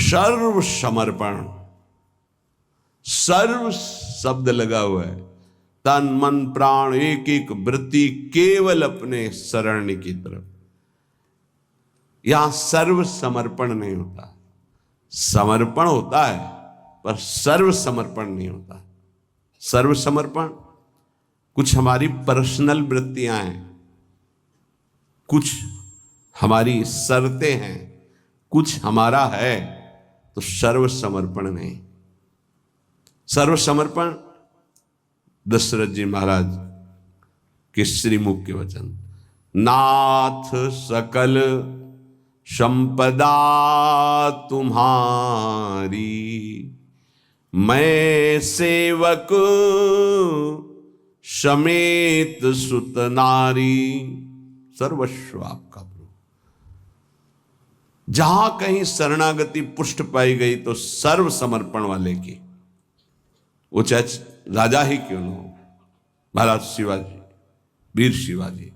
सर्व समर्पण, सर्व शब्द लगा हुआ है, तन मन प्राण एक एक वृत्ति केवल अपने शरण की तरफ। यहां सर्व समर्पण नहीं होता, समर्पण होता है पर सर्व समर्पण नहीं होता। सर्व समर्पण कुछ हमारी पर्सनल वृत्तियां हैं, कुछ हमारी शर्तें हैं, कुछ हमारा है, तो सर्व समर्पण नहीं। सर्व समर्पण दशरथ जी महाराज के श्रीमुख के वचन, नाथ सकल संपदा तुम्हारी, मैं सेवक समेत सुत नारी, सर्वस्व आपका प्रभु। जहां कहीं शरणागति पुष्ट पाई गई तो सर्व समर्पण वाले की, वो चाहे राजा ही क्यों न हो, महाराज शिवाजी, वीर शिवाजी,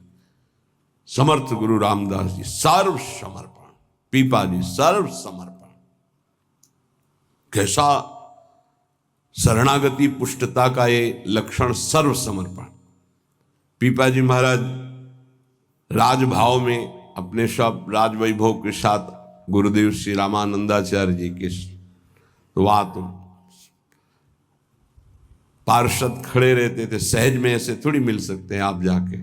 समर्थ गुरु रामदास जी, सर्व समर्पण, पीपा जी सर्व समर्पण। कैसा शरणागति पुष्टता का ये लक्षण, सर्व समर्पण। पीपा जी महाराज राजभाव में अपने सब राज वैभव के साथ गुरुदेव श्री रामानंदाचार्य जी के, तो वहां तो पार्षद खड़े रहते थे, सहज में ऐसे थोड़ी मिल सकते हैं। आप जाके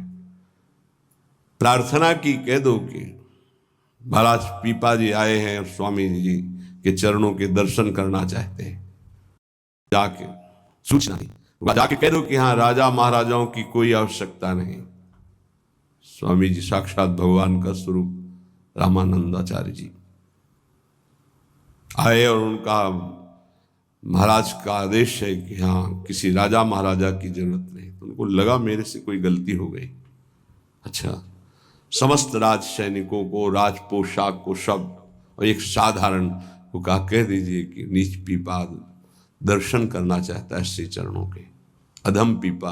प्रार्थना की, कह दो कि महाराज पीपा जी आए हैं और स्वामी जी के चरणों के दर्शन करना चाहते हैं, जाके सूचना दी, जाके कह दो कि हाँ राजा महाराजाओं की कोई आवश्यकता नहीं। स्वामी जी साक्षात भगवान का स्वरूप रामानंदाचार्य जी आए और उनका महाराज का आदेश है कि हाँ किसी राजा महाराजा की जरूरत नहीं। तो उनको लगा मेरे से कोई गलती हो गई। अच्छा, समस्त राज सैनिकों को, राज पोशाक को, सब, और एक साधारण को कहा कह दीजिए कि नीच पीपा दर्शन करना चाहता है श्री चरणों के। अधम पीपा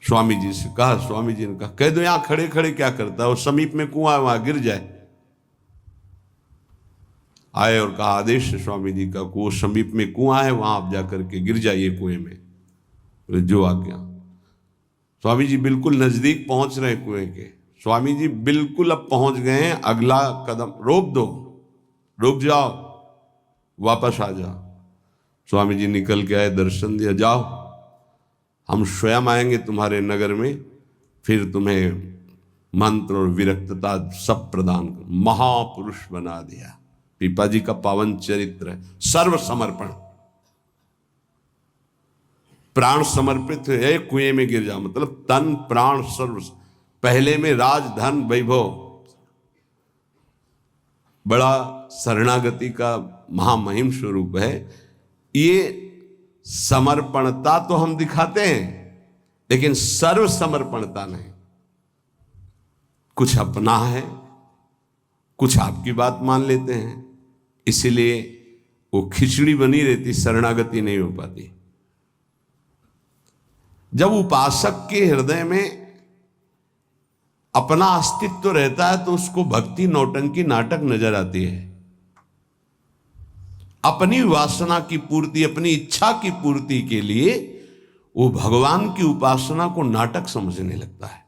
स्वामी जी से कहा, स्वामी जी ने कहा कह दो यहां खड़े खड़े क्या करता है, वो समीप में कुआं है वहां गिर जाए। आए और कहा आदेश है स्वामी जी का, वो समीप में कुआं है वहां आप जाकर के गिर जाइए कुएं में, जो आज्ञा। स्वामी जी बिल्कुल नजदीक पहुंच रहे कुएं के, स्वामी जी बिल्कुल अब पहुंच गए हैं, अगला कदम रोक दो, रुक जाओ, वापस आ जाओ। स्वामी जी निकल के आए, दर्शन दिया, जाओ हम स्वयं आएंगे तुम्हारे नगर में, फिर तुम्हें मंत्र और विरक्तता सब प्रदान कर। महापुरुष बना दिया। पीपा जी का पावन चरित्र है, सर्व समर्पण, प्राण समर्पित है, कुएं में गिर जा, मतलब तन प्राण सर्व। पहले में राज धन वैभव, बड़ा शरणागति का महामहिम स्वरूप है। ये समर्पणता तो हम दिखाते हैं, लेकिन सर्व समर्पणता नहीं। कुछ अपना है, कुछ आपकी बात मान लेते हैं, इसीलिए वो खिचड़ी बनी रहती, शरणागति नहीं हो पाती। जब उपासक के हृदय में अपना अस्तित्व रहता है तो उसको भक्ति नौटंकी नाटक नजर आती है। अपनी वासना की पूर्ति, अपनी इच्छा की पूर्ति के लिए वो भगवान की उपासना को नाटक समझने लगता है।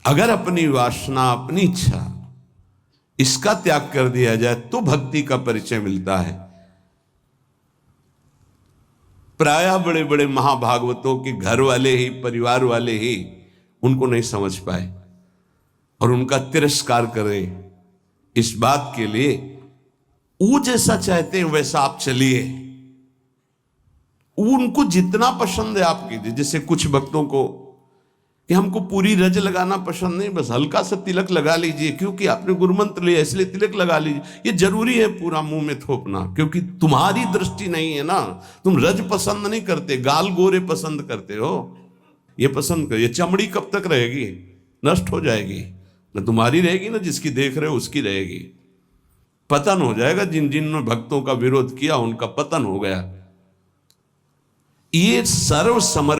अगर अपनी वासना, अपनी इच्छा, इसका त्याग कर दिया जाए तो भक्ति का परिचय मिलता है। प्रायः बड़े बड़े महाभागवतों के घर वाले ही, परिवार वाले ही उनको नहीं समझ पाए और उनका तिरस्कार करें। इस बात के लिए वो जैसा चाहते हैं वैसा आप चलिए, उनको जितना पसंद है आप कीजिए। जैसे कुछ भक्तों को कि हमको पूरी रज लगाना पसंद नहीं, बस हल्का सा तिलक लगा लीजिए, क्योंकि आपने गुरुमंत्र लिया इसलिए तिलक लगा लीजिए। ये जरूरी है पूरा मुंह में थोपना, क्योंकि तुम्हारी दृष्टि नहीं है ना, तुम रज पसंद नहीं करते, गाल गोरे पसंद करते हो। ये पसंद कर, ये चमड़ी कब तक रहेगी, नष्ट हो जाएगी, न तुम्हारी रहेगी ना जिसकी देख रहे हो उसकी रहेगी। पतन हो जाएगा। जिन जिन भक्तों का विरोध किया उनका पतन हो गया। ये सर्व समर्पण